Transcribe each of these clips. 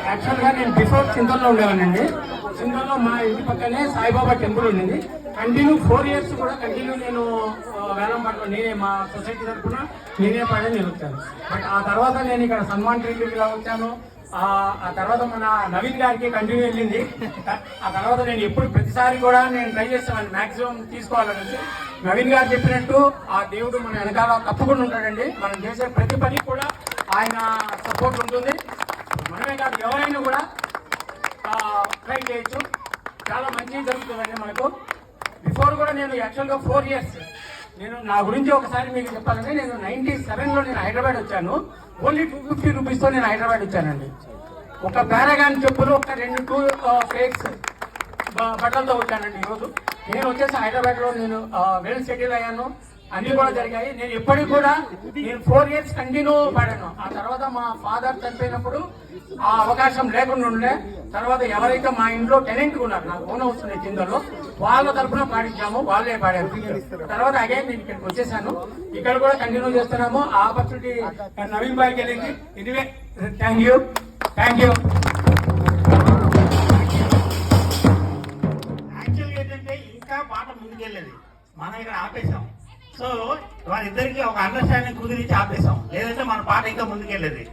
యాక్చువల్గా నేను బిఫోర్ చింతల్లో ఉండేవానండి. చింతల్లో మా ఇంటి పక్కనే సాయిబాబా టెంపుల్ ఉండింది. కంటిన్యూ 4 years కూడా కంటిన్యూ నేను వేలం పాటలో నేనే మా సొసైటీ తరఫున నేనే పాడే నిలుపుతాను. బట్ ఆ తర్వాత నేను ఇక్కడ సన్మాన్ ట్రీట్మెంట్గా వచ్చాను. ఆ తర్వాత మన నవీన్ గారికి కంటిన్యూ వెళ్ళింది. ఆ తర్వాత నేను ఎప్పుడు ప్రతిసారి కూడా నేను ట్రై చేస్తాను మాక్సిమం తీసుకోవాలని. నవీన్ గారు చెప్పినట్టు ఆ దేవుడు మన వెనకాల తప్పకుండా ఉంటాడండి. మనం చేసే ప్రతి పని కూడా ఆయన సపోర్ట్ ఉంటుంది. మనమే కాదు ఎవరైనా కూడా ట్రై చేయొచ్చు. చాలా మంచిగా జరుగుతుందండి మనకు. బిఫోర్ కూడా నేను యాక్చువల్గా 4 years నేను నా గురించి ఒకసారి మీకు చెప్పాలంటే నేను 97లో నేను హైదరాబాద్ వచ్చాను. ఓన్లీ 250 రూపీస్తో నేను హైదరాబాద్ వచ్చానండి. ఒక పారాగాన్ చెప్పులు ఒక 2 ఫ్లేక్స్ బట్టలతో వచ్చానండి. ఈరోజు నేను వచ్చేసి హైదరాబాద్లో నేను వెల్ సెటిల్ అయ్యాను. అన్ని కూడా జరిగాయి. నేను ఎప్పటికి కూడా నేను 4 years కంటిన్యూ పాడాను. ఆ తర్వాత మా ఫాదర్ చనిపోయినప్పుడు ఆ అవకాశం లేకుండా ఉండే. తర్వాత ఎవరైతే మా ఇంట్లో టెనెంట్ ఉన్నారు, నాకు ఓన్ హౌస్ ఉన్నాయి కిందలో, వాళ్ళ తరఫున పాడించాము, వాళ్ళే పాడారు. తర్వాత అగైన్ నేను ఇక్కడికి వచ్చేసాను. ఇక్కడ కూడా కంటిన్యూ చేస్తున్నాము. ఆ ఆపర్చునిటీ నవీన్ బాయ్కి వెళ్ళింది. Anyway thank you. యాక్చువల్గా ఏంటంటే ఇంకా పాట ముందుకెళ్ళేది, మనం ఇక్కడ ఆపేసాం. సో వారిద్దరికి ఒక అండర్స్టాండింగ్ కుదిరించి ఆపేసాం, లేదంటే మన పాట ఇంకా ముందుకెళ్ళేది.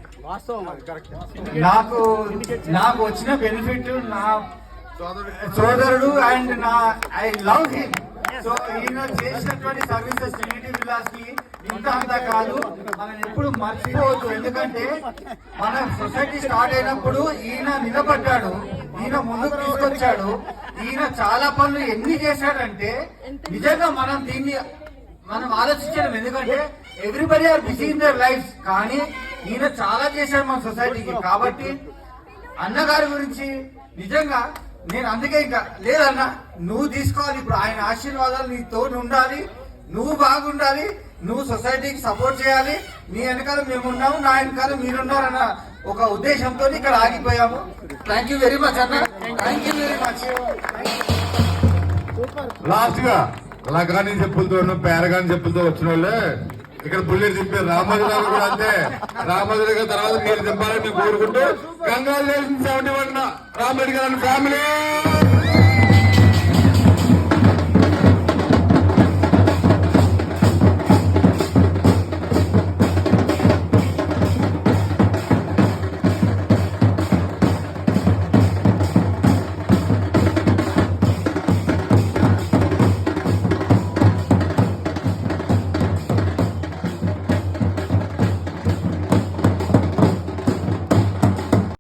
నాకు వచ్చిన బెనిఫిట్ నా సోదరుడు and I love him. So ఈయన చేసినటువంటి సర్వీసెస్ ట్రినిటీ విల్లాస్ కి ఇంత అంతా కాదు, మనం ఎప్పుడు మర్చిపోవద్దు. ఎందుకంటే మన సొసైటీ స్టార్ట్ అయినప్పుడు ఈయన నిలబడ్డాడు, ఈయన ముందుకు తీసుకొచ్చాడు. ఈయన చాలా పనులు ఎన్ని చేశాడంటే నిజంగా మనం ఆలోచించడం. ఎందుకంటే everybody are busy in their life, కానీ ఈయన చాలా చేశాడు మన సొసైటీకి. కాబట్టి అన్నగారి గురించి నిజంగా నేను అందుకే ఇంకా లేదన్న నువ్వు తీసుకోవాలి. ఇప్పుడు ఆయన ఆశీర్వాదాలు నీతో ఉండాలి, నువ్వు బాగుండాలి, నువ్వు సొసైటీకి సపోర్ట్ చేయాలి. నీ వెనకాల మేమున్నాము, నా వెనకాల మీరున్నారన్న ఒక ఉద్దేశంతో ఇక్కడ ఆగిపోయాము. థ్యాంక్ యూ వెరీ మచ్ అన్న. Thank you very much. Last గా లగాని చెప్పులతో పేరగాని చెప్పులతో వచ్చిన వాళ్ళే ఇక్కడ బుల్లెట్ దింపారు. రామోజీరావు కూడా అంతే. రామోజీరావు గారి తర్వాత మీరు దింపాలని మేము కోరుకుంటూ కంగ్రాచులేషన్ 71 రామరెడ్డి గారి ఫ్యామిలీ.